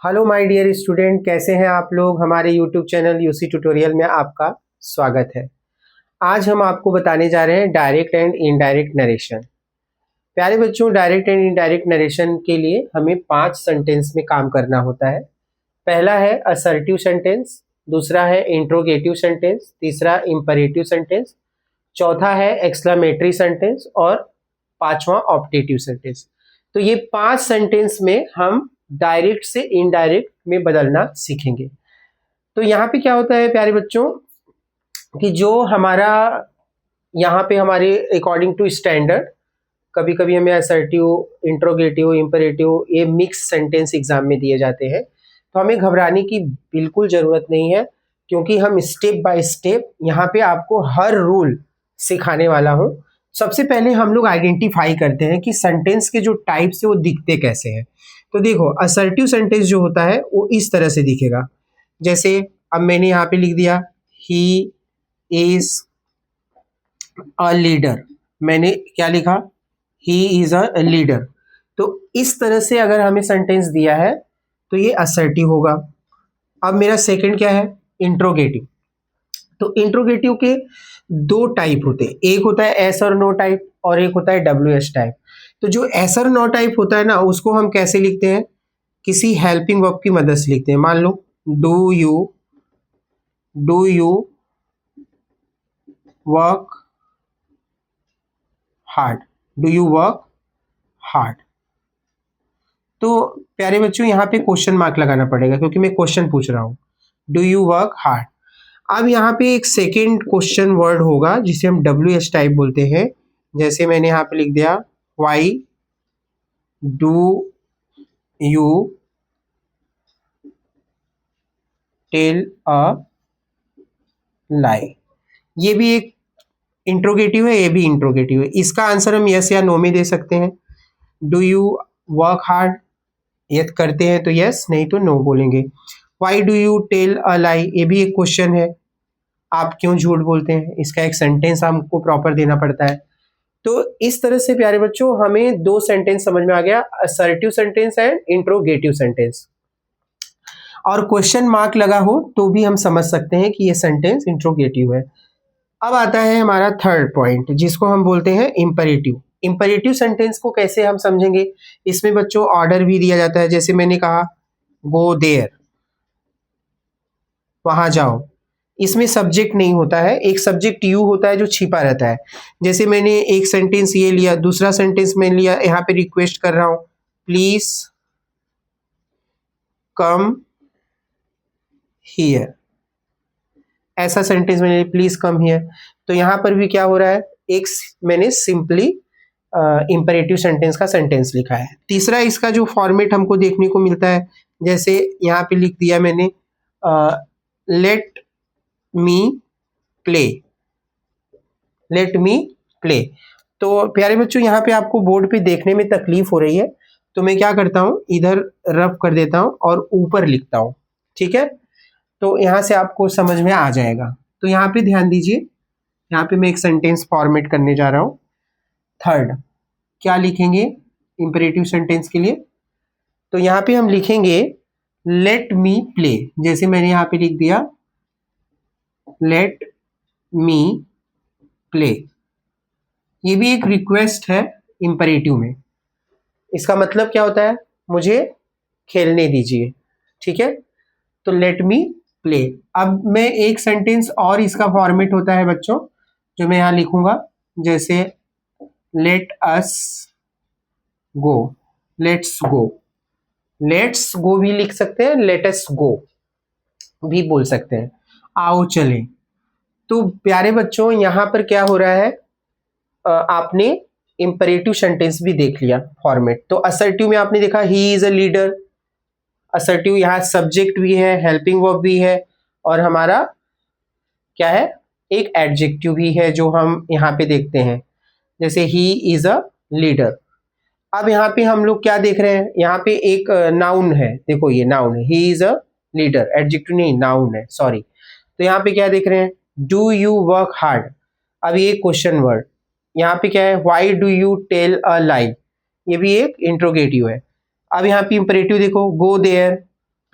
Hello my dear student, कैसे हैं आप लोग। हमारे यूट्यूब चैनल यूसी ट्यूटोरियल में आपका स्वागत है। आज हम आपको बताने जा रहे हैं डायरेक्ट एंड इनडायरेक्ट नरेशन। प्यारे बच्चों, डायरेक्ट एंड इनडायरेक्ट नरेशन के लिए हमें 5 सेंटेंस में काम करना होता है। पहला है असर्टिव सेंटेंस, दूसरा है इंट्रोगेटिव सेंटेंस, तीसरा इंपरेटिव सेंटेंस, चौथा है एक्सक्लेमेटरी सेंटेंस और पांचवा ऑप्टेटिव सेंटेंस। तो ये 5 सेंटेंस में हम डायरेक्ट से इनडायरेक्ट में बदलना सीखेंगे। तो यहाँ पे क्या होता है प्यारे बच्चों कि जो हमारा यहाँ पे हमारे अकॉर्डिंग टू स्टैंडर्ड कभी कभी हमें असर्टिव, इंट्रोगेटिव, इंपरेटिव ये मिक्स सेंटेंस एग्जाम में दिए जाते हैं। तो हमें घबराने की बिल्कुल ज़रूरत नहीं है, क्योंकि हम स्टेप बाय स्टेप यहाँ पे आपको हर रूल सिखाने वाला हूँ। सबसे पहले हम लोग आइडेंटिफाई करते हैं कि सेंटेंस के जो टाइप्स है वो दिखते कैसे हैं। तो देखो, असर्टिव सेंटेंस जो होता है वो इस तरह से दिखेगा। जैसे अब मैंने यहाँ पे लिख दिया ही इज अ लीडर। मैंने क्या लिखा? ही इज अ लीडर। तो इस तरह से अगर हमें सेंटेंस दिया है तो ये असर्टिव होगा। अब मेरा सेकंड क्या है? इंट्रोगेटिव। तो इंट्रोगेटिव के 2 टाइप होते हैं, एक होता है एस और नो टाइप और एक होता है डब्ल्यू एस टाइप। तो जो एस और नो टाइप होता है ना, उसको हम कैसे लिखते हैं? किसी हेल्पिंग वर्ब की मदद से लिखते हैं। मान लो do you work hard, do you work hard. तो प्यारे बच्चों, यहाँ पे क्वेश्चन मार्क लगाना पड़ेगा, क्योंकि मैं क्वेश्चन पूछ रहा हूँ। Do you work hard. अब यहाँ पे एक सेकेंड क्वेश्चन वर्ड होगा जिसे हम डब्ल्यू एस टाइप बोलते हैं। जैसे मैंने यहाँ पे लिख दिया why do you tell a lie. ये भी एक इंट्रोगेटिव है, ये भी इंट्रोगेटिव है। इसका आंसर हम यस या नो में दे सकते हैं। Do you work hard, yes करते हैं तो यस, नहीं तो नो बोलेंगे। Why do you tell a lie, ये भी एक क्वेश्चन है, आप क्यों झूठ बोलते हैं। इसका एक सेंटेंस हमको प्रॉपर देना पड़ता है। तो इस तरह से प्यारे बच्चों हमें 2 सेंटेंस समझ में आ गया, assertive sentence and interrogative sentence. और क्वेश्चन मार्क लगा हो तो भी हम समझ सकते हैं कि ये सेंटेंस इंट्रोगेटिव है। अब आता है हमारा थर्ड पॉइंट, जिसको हम बोलते हैं इंपरेटिव। इंपरेटिव सेंटेंस को कैसे हम समझेंगे? इसमें बच्चों ऑर्डर भी दिया जाता है। जैसे मैंने कहा गो देयर, वहां जाओ। इसमें सब्जेक्ट नहीं होता है, एक सब्जेक्ट यू होता है जो छिपा रहता है। जैसे मैंने एक सेंटेंस ये लिया, दूसरा सेंटेंस मैं लिया, यहाँ पे रिक्वेस्ट कर रहा हूं प्लीज कम हियर। ऐसा सेंटेंस मैंने प्लीज कम हियर। तो यहाँ पर भी क्या हो रहा है? एक मैंने सिंपली इंपरेटिव सेंटेंस का सेंटेंस लिखा है। तीसरा इसका जो फॉर्मेट हमको देखने को मिलता है, जैसे यहाँ पे लिख दिया मैंने let me play, let me play. तो प्यारे बच्चों, यहाँ पे आपको बोर्ड पे देखने में तकलीफ हो रही है, तो मैं क्या करता हूँ, इधर रब कर देता हूँ और ऊपर लिखता हूँ। ठीक है, तो यहाँ से आपको समझ में आ जाएगा। तो यहाँ पे ध्यान दीजिए, यहाँ पे मैं एक सेंटेंस फॉर्मेट करने जा रहा हूँ। थर्ड क्या लिखेंगे इंपरेटिव सेंटेंस के लिए? तो यहाँ पे हम लिखेंगे लेट मी प्ले। जैसे मैंने यहाँ पे लिख दिया लेट मी प्ले। ये भी एक रिक्वेस्ट है इंपरेटिव में। इसका मतलब क्या होता है? मुझे खेलने दीजिए। ठीक है, तो लेट मी प्ले। अब मैं एक सेंटेंस और इसका फॉर्मेट होता है बच्चों, जो मैं यहाँ लिखूंगा। जैसे let us go, let's go. Let's go भी लिख सकते हैं, लेट अस गो भी बोल सकते हैं, आओ चले। तो प्यारे बच्चों, यहाँ पर क्या हो रहा है, आपने इंपरेटिव सेंटेंस भी देख लिया फॉर्मेट। तो असर्टिव में आपने देखा ही इज अ लीडर। असर्टिव यहाँ सब्जेक्ट भी है, हेल्पिंग वर्ब भी है, और हमारा क्या है, एक एडजेक्टिव भी है जो हम यहाँ पे देखते हैं। जैसे ही इज अ लीडर। अब यहाँ पे हम लोग क्या देख रहे हैं? यहाँ पे एक नाउन है, देखो ये नाउन है, he is a leader. Adjective नहीं, नाउन है, सॉरी। तो यहाँ पे क्या देख रहे हैं? Do you work hard. अब ये क्वेश्चन वर्ड। यहाँ पे क्या है? Why do you tell a lie. ये भी एक इंट्रोगेटिव है। अब यहाँ पे इंपरेटिव देखो, go there,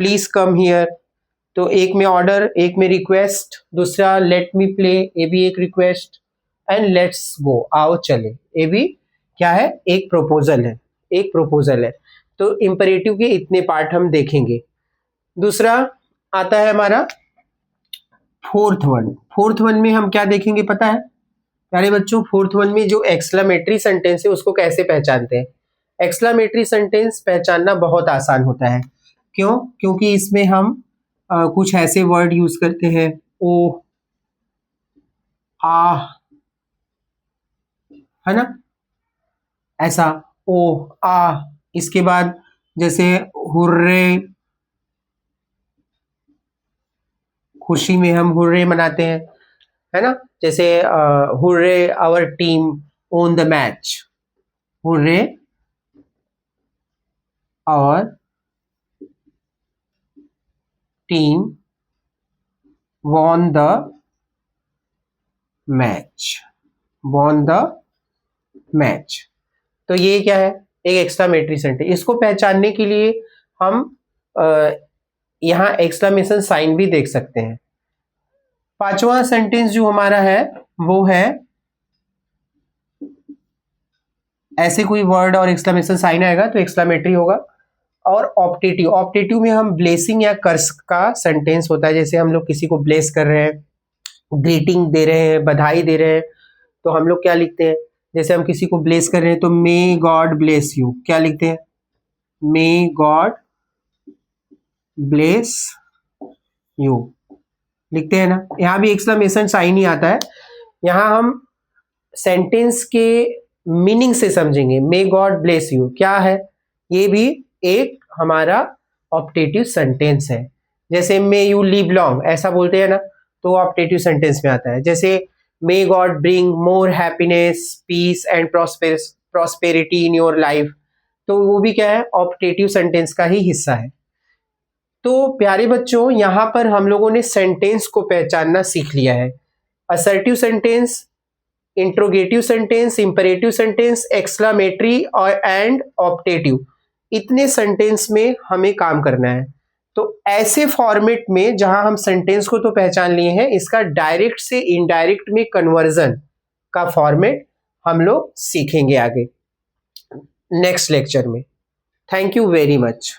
please come here, तो एक में ऑर्डर, एक में रिक्वेस्ट, दूसरा लेट मी प्ले, ये भी एक रिक्वेस्ट, एंड लेट्स गो, आओ चले, ये भी क्या है, एक प्रपोजल है, एक प्रपोजल है। तो इंपरेटिव के इतने पार्ट हम देखेंगे। दूसरा आता है हमारा फोर्थ वन। फोर्थ वन में हम क्या देखेंगे पता है प्यारे बच्चों? फोर्थ वन में जो एक्सक्लेमेटरी सेंटेंस है उसको कैसे पहचानते हैं। एक्सक्लेमेटरी सेंटेंस पहचानना बहुत आसान होता है। क्यों? क्योंकि इसमें हम कुछ ऐसे वर्ड यूज करते हैं, ओ, आ, है ना, ऐसा ओ, आ। इसके बाद जैसे हुर्रे, खुशी में हम हुर्रे मनाते हैं, है ना, जैसे hurray our team won the match, hurray our team won the match, won the match. तो ये क्या है, एक एक्सक्लेमेटरी सेंटेंस। इसको पहचानने के लिए हम यहाँ एक्सक्लेमेशन साइन भी देख सकते हैं। पांचवा सेंटेंस जो हमारा है वो है, ऐसे कोई वर्ड और एक्सक्लेमेशन साइन आएगा तो एक्सक्लेमेटरी होगा। और ऑप्टेटिव, ऑप्टेटिव में हम ब्लेसिंग या कर्स का सेंटेंस होता है। जैसे हम लोग किसी को ब्लेस कर रहे हैं, ग्रीटिंग दे रहे हैं, बधाई दे रहे हैं, तो हम लोग क्या लिखते हैं? जैसे हम किसी को ब्लेस कर रहे हैं तो मे गॉड ब्लेस यू, क्या लिखते हैं? मे गॉड ब्लेस यू लिखते हैं ना। यहाँ भी एक्सक्लेमेशन साइन ही आता है। यहाँ हम सेंटेंस के मीनिंग से समझेंगे। मे गॉड ब्लेस यू क्या है, ये भी एक हमारा ऑप्टेटिव सेंटेंस है। जैसे मे यू लिव लॉन्ग ऐसा बोलते हैं ना, तो ऑप्टेटिव सेंटेंस में आता है। जैसे may God bring more happiness, peace and prosperity in your life, तो वो भी क्या है, ऑप्टेटिव सेंटेंस का ही हिस्सा है। तो प्यारे बच्चों, यहाँ पर हम लोगों ने सेंटेंस को पहचानना सीख लिया है। Assertive sentence, interrogative sentence, imperative sentence, exclamatory और एंड ऑप्टेटिव, इतने सेंटेंस में हमें काम करना है। तो ऐसे फॉर्मेट में जहां हम सेंटेंस को तो पहचान लिए हैं, इसका डायरेक्ट से इनडायरेक्ट में कन्वर्जन का फॉर्मेट हम लोग सीखेंगे आगे नेक्स्ट लेक्चर में। Thank you very much.